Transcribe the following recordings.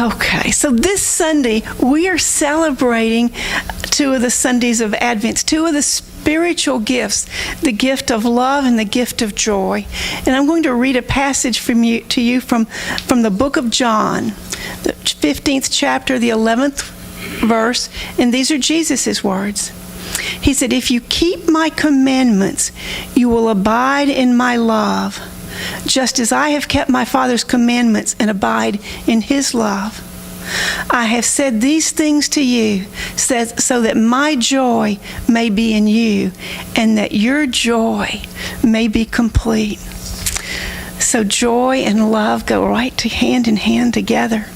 Okay, so this Sunday we are celebrating two of the Sundays of Advent, two of the spiritual gifts, the gift of love and the gift of joy. And I'm going to read a passage to you from the book of John, the 15th chapter, the 11th verse, and these are Jesus' words. He said, "If you keep my commandments, you will abide in my love, just as I have kept my Father's commandments and abide in his love. I have said these things to you so that my joy may be in you and that your joy may be complete." So joy and love go right hand in hand together.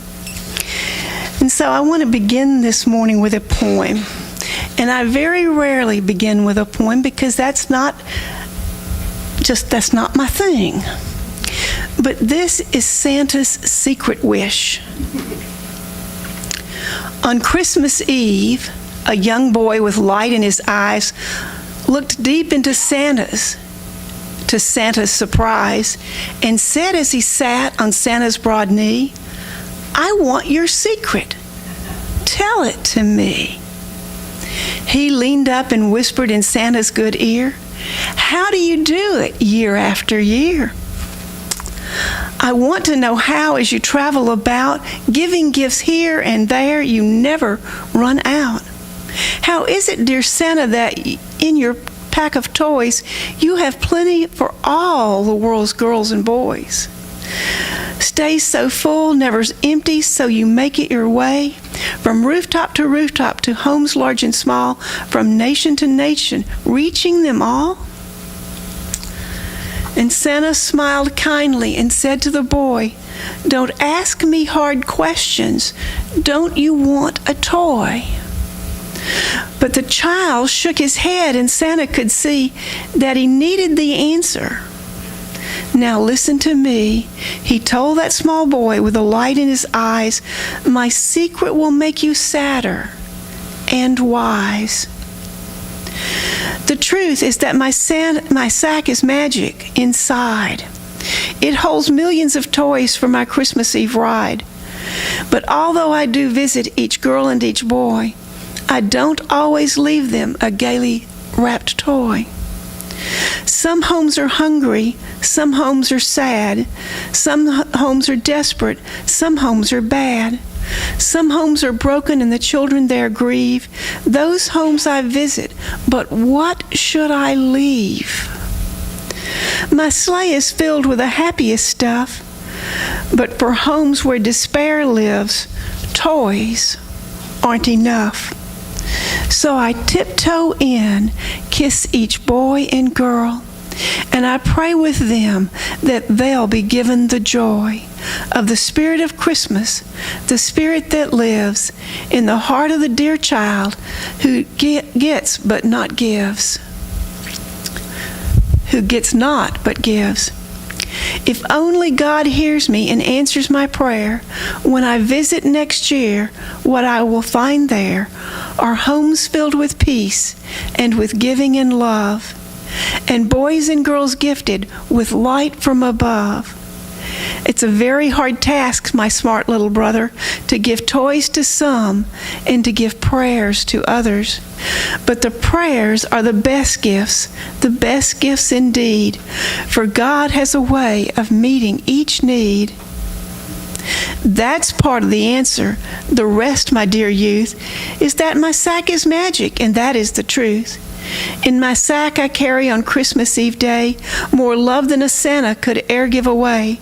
And so I want to begin this morning with a poem. And I very rarely begin with a poem because that's not my thing. But this is Santa's secret wish. On Christmas Eve, a young boy with light in his eyes looked deep into Santa's, to Santa's surprise, and said as he sat on Santa's broad knee, "I want your secret. Tell it to me." He leaned up and whispered in Santa's good ear, "How do you do it year after year? I want to know how, as you travel about, giving gifts here and there, you never run out. How is it, dear Santa, that in your pack of toys, you have plenty for all the world's girls and boys? Stays so full, never's empty, so you make it your way, from rooftop to homes large and small, from nation to nation, reaching them all?" And Santa smiled kindly and said to the boy, "Don't ask me hard questions. Don't you want a toy?" But the child shook his head, and Santa could see that he needed the answer. "Now listen to me," he told that small boy with a light in his eyes. "My secret will make you sadder and wise. The truth is that my sack is magic inside. It holds millions of toys for my Christmas Eve ride. But although I do visit each girl and each boy, I don't always leave them a gaily wrapped toy. Some homes are hungry, some homes are sad, some homes are desperate, some homes are bad. Some homes are broken and the children there grieve. Those homes I visit, but what should I leave? My sleigh is filled with the happiest stuff, but for homes where despair lives, toys aren't enough. So I tiptoe in, kiss each boy and girl, and I pray with them that they'll be given the joy of the spirit of Christmas, the spirit that lives in the heart of the dear child who gets but not gives. Who gets not but gives. If only God hears me and answers my prayer, when I visit next year, what I will find there are homes filled with peace and with giving and love, and boys and girls gifted with light from above. It's a very hard task, my smart little brother, to give toys to some and to give prayers to others. But the prayers are the best gifts indeed, for God has a way of meeting each need. That's part of the answer. The rest, my dear youth, is that my sack is magic, and that is the truth. In my sack I carry on Christmas Eve day more love than a Santa could e'er give away.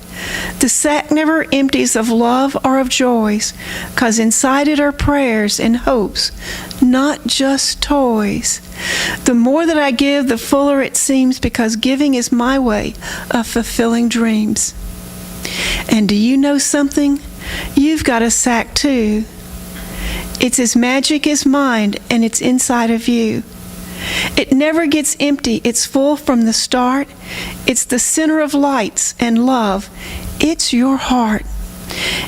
The sack never empties of love or of joys, 'cause inside it are prayers and hopes, not just toys. The more that I give, the fuller it seems, because giving is my way of fulfilling dreams. And do you know something? You've got a sack too. It's as magic as mine, and it's inside of you. It never gets empty. It's full from the start. It's the center of lights and love. It's your heart.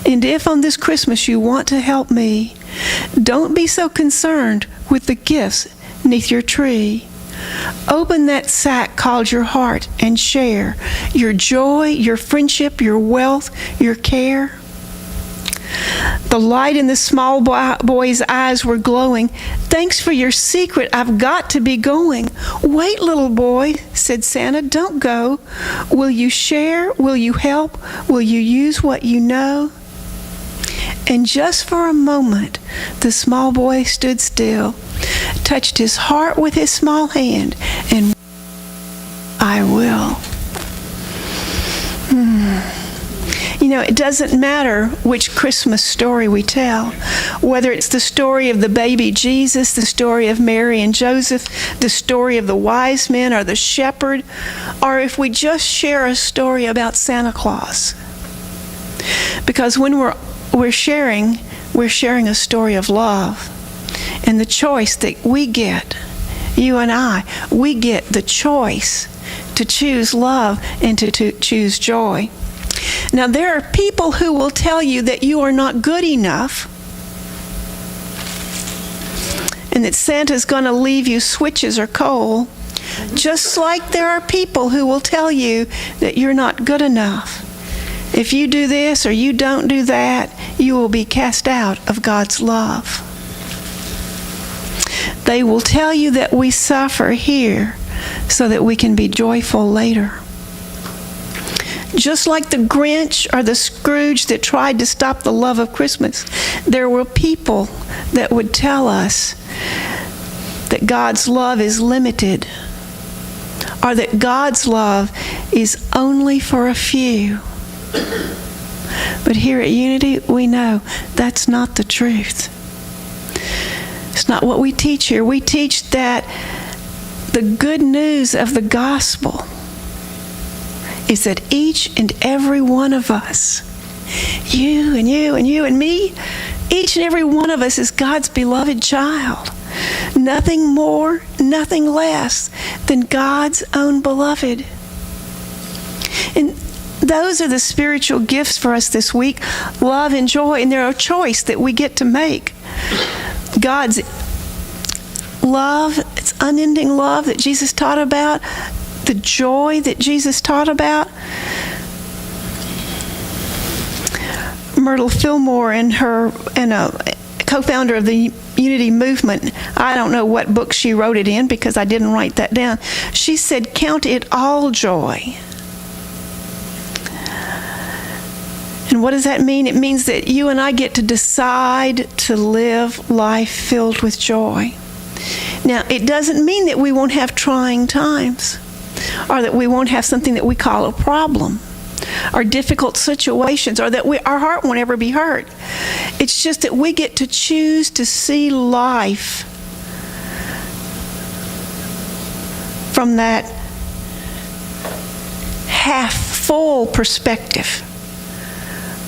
And if on this Christmas you want to help me, don't be so concerned with the gifts neath your tree. Open that sack called your heart and share your joy, your friendship, your wealth, your care. The The light in the small boy's eyes were glowing. "Thanks for your secret. I've got to be going." "Wait, little boy," said Santa. "Don't go. Will you share? Will you help? Will you use what you know?" And just for a moment, the small boy stood still, touched his heart with his small hand, and "I will." You know, it doesn't matter which Christmas story we tell, whether it's the story of the baby Jesus, the story of Mary and Joseph, the story of the wise men or the shepherd, or if we just share a story about Santa Claus. Because when we're sharing a story of love. And the choice that we get, you and I, we get the choice to choose love and to choose joy. Now, there are people who will tell you that you are not good enough and that Santa's going to leave you switches or coal, just like there are people who will tell you that you're not good enough. If you do this or you don't do that, you will be cast out of God's love. They will tell you that we suffer here so that we can be joyful later. Just like the Grinch or the Scrooge that tried to stop the love of Christmas, there were people that would tell us that God's love is limited, or that God's love is only for a few. But here at Unity, we know that's not the truth. It's not what we teach here. We teach that the good news of the gospel is that each and every one of us, you and you and you and me, each and every one of us is God's beloved child. Nothing more, nothing less than God's own beloved. And those are the spiritual gifts for us this week, love and joy, and they're a choice that we get to make. God's love, it's unending love that Jesus taught about, the joy that Jesus taught about. Myrtle Fillmore and a co-founder of the Unity movement, I don't know what book she wrote it in because I didn't write that down. She said, "Count it all joy." And what does that mean? It means that you and I get to decide to live life filled with joy. Now, it doesn't mean that we won't have trying times, or that we won't have something that we call a problem, or difficult situations, or that our heart won't ever be hurt. It's just that we get to choose to see life from that half-full perspective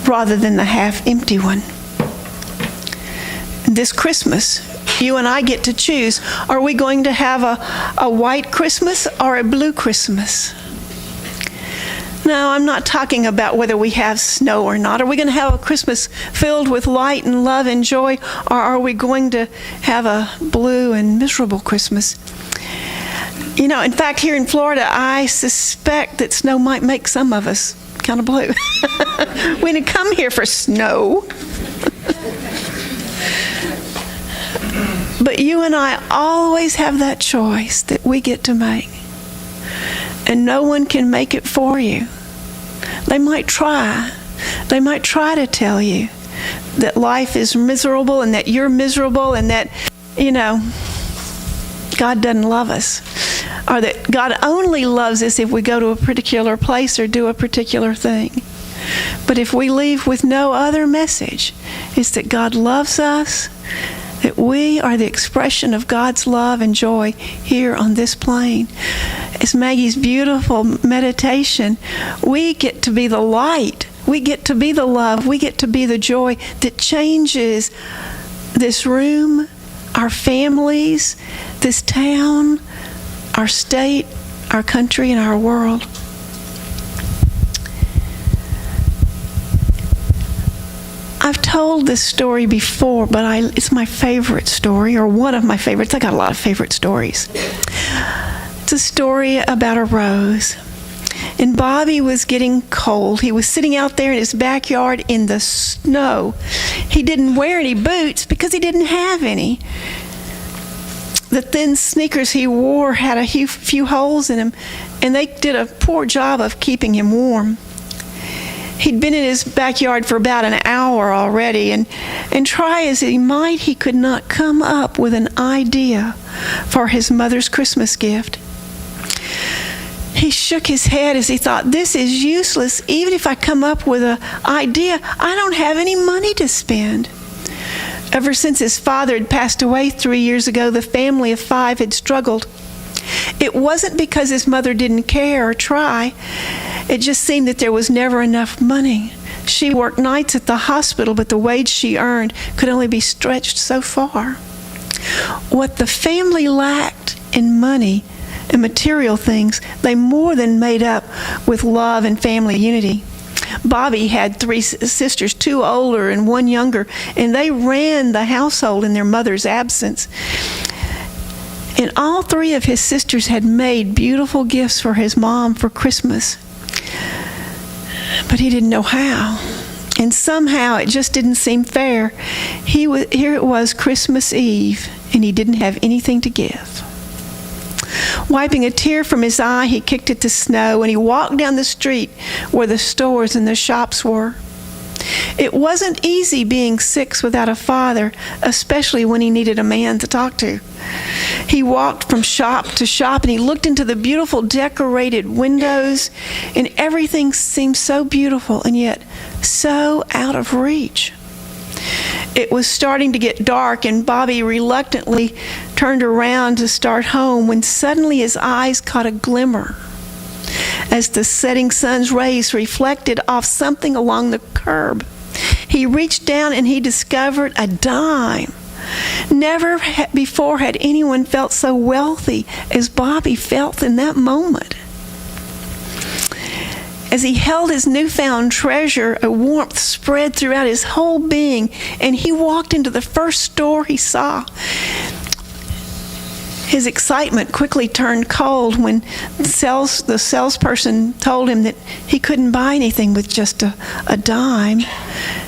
rather than the half-empty one. This Christmas, you and I get to choose. Are we going to have a white Christmas or a blue Christmas? No, I'm not talking about whether we have snow or not. Are we going to have a Christmas filled with light and love and joy, or are we going to have a blue and miserable Christmas? You know, in fact, here in Florida, I suspect that snow might make some of us kind of blue. We didn't come here for snow. But you and I always have that choice that we get to make. And no one can make it for you. They might try. They might try to tell you that life is miserable and that you're miserable and that, you know, God doesn't love us. Or that God only loves us if we go to a particular place or do a particular thing. But if we leave with no other message, it's that God loves us, that we are the expression of God's love and joy here on this plane. It's Maggie's beautiful meditation. We get to be the light. We get to be the love. We get to be the joy that changes this room, our families, this town, our state, our country, and our world. I've told this story before, but it's my favorite story, or one of my favorites. I got a lot of favorite stories. It's a story about a rose. And Bobby was getting cold. He was sitting out there in his backyard in the snow. He didn't wear any boots because he didn't have any. The thin sneakers he wore had a few holes in them, and they did a poor job of keeping him warm. He'd been in his backyard for about an hour already, and try as he might, he could not come up with an idea for his mother's Christmas gift. He shook his head as he thought, this is useless. Even if I come up with an idea, I don't have any money to spend. Ever since his father had passed away 3 years ago, the family of 5 had struggled. It wasn't because his mother didn't care or try. It just seemed that there was never enough money. She worked nights at the hospital, but the wage she earned could only be stretched so far. What the family lacked in money and material things, they more than made up with love and family unity. Bobby had 3 sisters, 2 older and 1 younger, and they ran the household in their mother's absence. And all 3 of his sisters had made beautiful gifts for his mom for Christmas. But he didn't know how. And somehow it just didn't seem fair. Here it was Christmas Eve, and he didn't have anything to give. Wiping a tear from his eye, he kicked at the snow, and he walked down the street where the stores and the shops were. It wasn't easy being 6 without a father, especially when he needed a man to talk to. He walked from shop to shop, and he looked into the beautiful decorated windows, and everything seemed so beautiful and yet so out of reach. It was starting to get dark, and Bobby reluctantly turned around to start home when suddenly his eyes caught a glimmer as the setting sun's rays reflected off something along the curb. He reached down and he discovered a dime. Never before had anyone felt so wealthy as Bobby felt in that moment. As he held his newfound treasure, a warmth spread throughout his whole being, and he walked into the first store he saw. His excitement quickly turned cold when the salesperson told him that he couldn't buy anything with just a dime.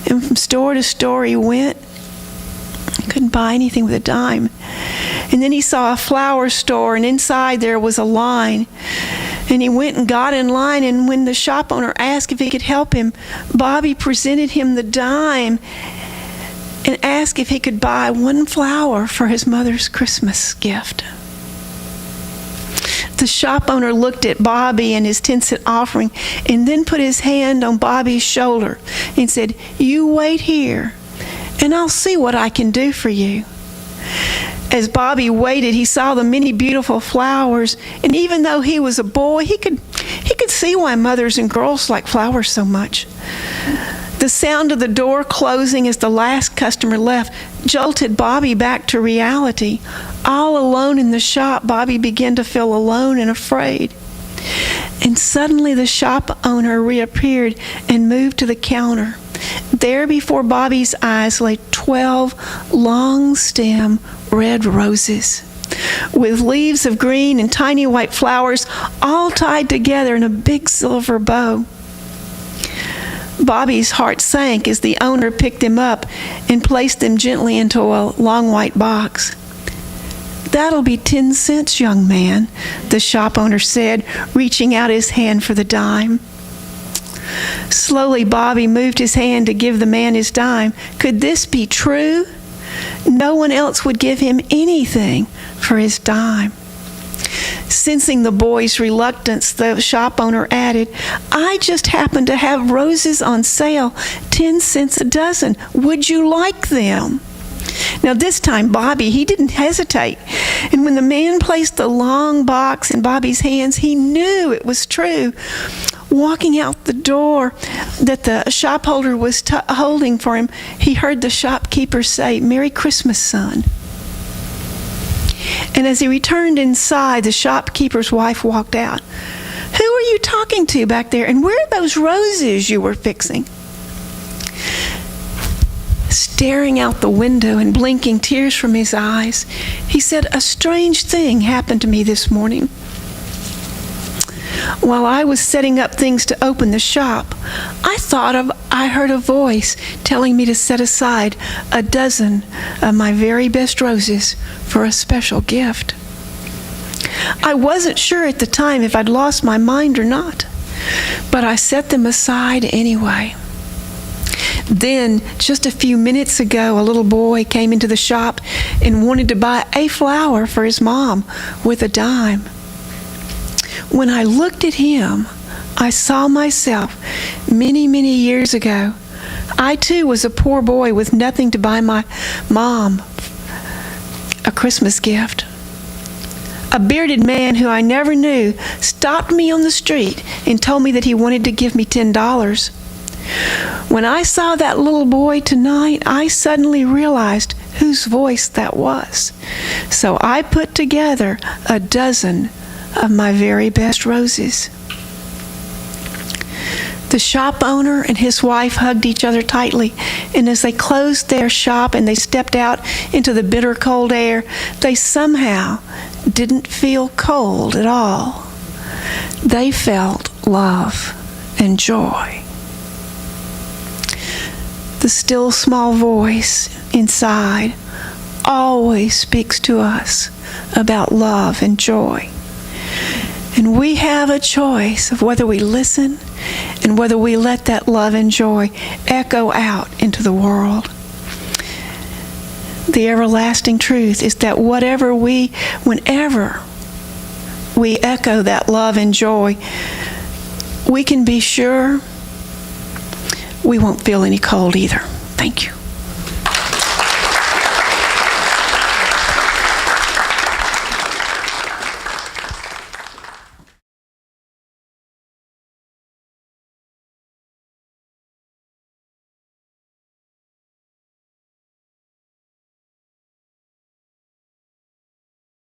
And from store to store he went. He couldn't buy anything with a dime. And then he saw a flower store, and inside there was a line. And he went and got in line, and when the shop owner asked if he could help him, Bobby presented him the dime and asked if he could buy 1 flower for his mother's Christmas gift. The shop owner looked at Bobby and his 10-cent offering and then put his hand on Bobby's shoulder and said, "You wait here, and I'll see what I can do for you." As Bobby waited, he saw the many beautiful flowers, and even though he was a boy, he could see why mothers and girls like flowers so much. The sound of the door closing as the last customer left jolted Bobby back to reality. All alone in the shop, Bobby began to feel alone and afraid. And suddenly the shop owner reappeared and moved to the counter. There before Bobby's eyes lay 12 long-stem red roses with leaves of green and tiny white flowers all tied together in a big silver bow. Bobby's heart sank as the owner picked them up and placed them gently into a long white box. "That'll be 10 cents, young man," the shop owner said, reaching out his hand for the dime. Slowly, Bobby moved his hand to give the man his dime. Could this be true? No one else would give him anything for his dime. Sensing the boy's reluctance, the shop owner added, "I just happen to have roses on sale, 10 cents a dozen. Would you like them?" Now this time, Bobby, he didn't hesitate. And when the man placed the long box in Bobby's hands, he knew it was true. Walking out the door that the shopholder was holding for him, he heard the shopkeeper say, "Merry Christmas, son." And as he returned inside, the shopkeeper's wife walked out. "Who are you talking to back there? And where are those roses you were fixing?" Staring out the window and blinking tears from his eyes, he said, "A strange thing happened to me this morning. While I was setting up things to open the shop, I heard a voice telling me to set aside a dozen of my very best roses for a special gift. I wasn't sure at the time if I'd lost my mind or not, but I set them aside anyway. Then, just a few minutes ago, a little boy came into the shop and wanted to buy a flower for his mom with a dime. When I looked at him, I saw myself many, many years ago. I too was a poor boy with nothing to buy my mom a Christmas gift. A bearded man who I never knew stopped me on the street and told me that he wanted to give me $10. When I saw that little boy tonight, I suddenly realized whose voice that was. So I put together a dozen of my very best roses. The shop owner and his wife hugged each other tightly, and as they closed their shop and they stepped out into the bitter cold air, they somehow didn't feel cold at all. They felt love and joy. The still small voice inside always speaks to us about love and joy. And we have a choice of whether we listen and whether we let that love and joy echo out into the world. The everlasting truth is that whenever we echo that love and joy, we can be sure we won't feel any cold either. Thank you.